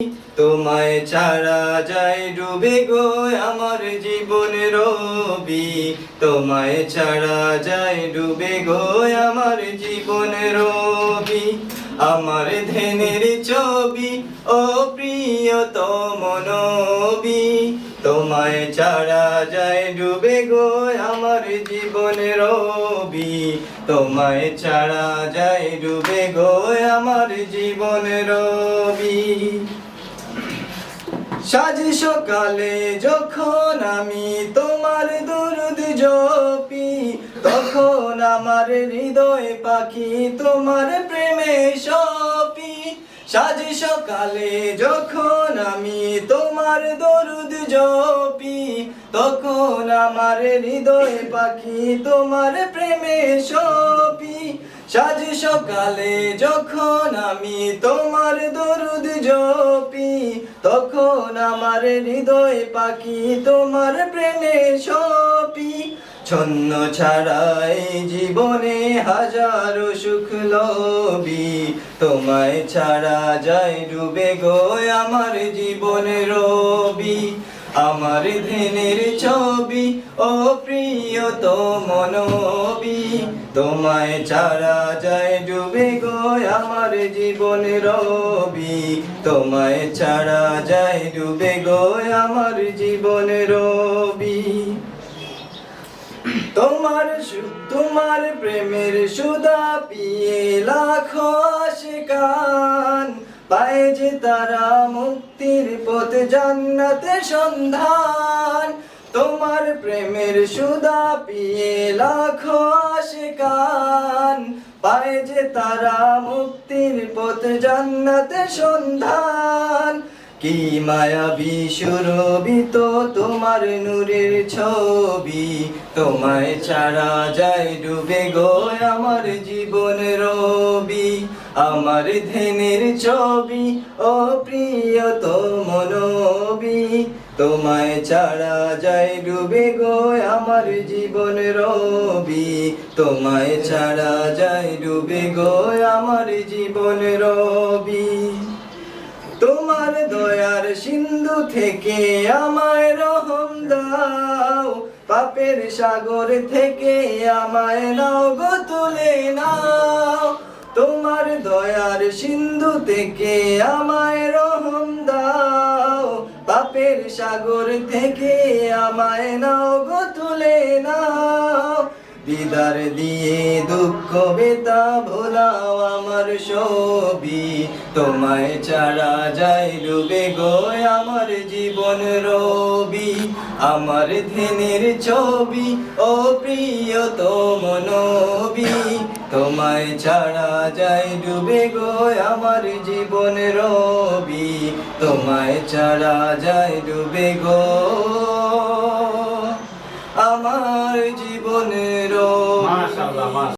তোমায় ছাড়া যায় ডুবে গো আমার জীবন রবি, তোমায় ছাড়া যায় ডুবে গো আমার জীবন রবি। আমার ধ্যানের ছবি ও প্রিয়তম নবী, তোমায় ছাড়া যায় ডুবে গো আমার জীবন রবি, তোমায় ছাড়া যায় ডুবে গো আমার জীবন রবি। সাজ সকালে যখন আমি তোমার দরুদ জপি, তখন আমার হৃদয় পাখি তোমার প্রেমে সপি। সাজ সকালে যখন আমি তোমার দরুদ জপি, তখন আমার হৃদয় পাখি তোমার প্রেমে সপি। সাজ সকালে যখন আমি তোমার দরুদ জপি, তখন আমার হৃদয় পাখি তোমার প্রেমে সপি। ছন্ন ছাড়াই জীবনে হাজারো সুখ লবি, তোমায় ছাড়া যায় ডুবে গো আমার জীবন রবি। আমার ধ্যানের ছবি ও প্রিয়তম নবী, তোমায় ছাড়া যায় ডুবে গো আমার জীবন রবি, তোমায় ছাড়া যায় ডুবে গো আমার জীবন রবি। তোমার প্রেমের সুধা পিয়ে লাখো আশিকান, পায় যে তারা মুক্তির পথ জান্নাতের সন্ধান। তোমার প্রেমের সুধা পিয়ে লাখো আশিকান, পায় যে তারা মুক্তির পথ জান্নাতের সন্ধান। কি মায়াবী সুরভিত তোমার নূরের ছবি, তোমায় ছাড়া যায় ডুবে গো আমার জীবন রবি। আমার ধ্যানের ছবি ও প্রিয়তম নবী, তোমায় ছাড়া যায় ডুবে গো আমার জীবন রবি, তোমায় ছাড়া যায় ডুবে গো আমার জীবন রবি। তোমার দয়ার সিন্ধু থেকে আমায় রহম দাও, পাপের সাগর থেকে আমায় নাও গো তুলে নাও। তোমার দয়ার সিন্ধু থেকে আমায় রহম দাও, পাপের সাগর থেকে আমায় নাও গো তুলে নাও। দিদার দিয়ে দুঃখ বেতা ভোলাও আমার সবই, তোমায় ছাড়া যায় ডুবে গো আমার জীবন রবি। আমার ধ্যানের ছবি ও প্রিয়তম নবী, তোমায় ছাড়া যায় ডুবে গো আমার জীবন রবি, তোমায় ছাড়া যায় ডুবে গো আমার জীবনে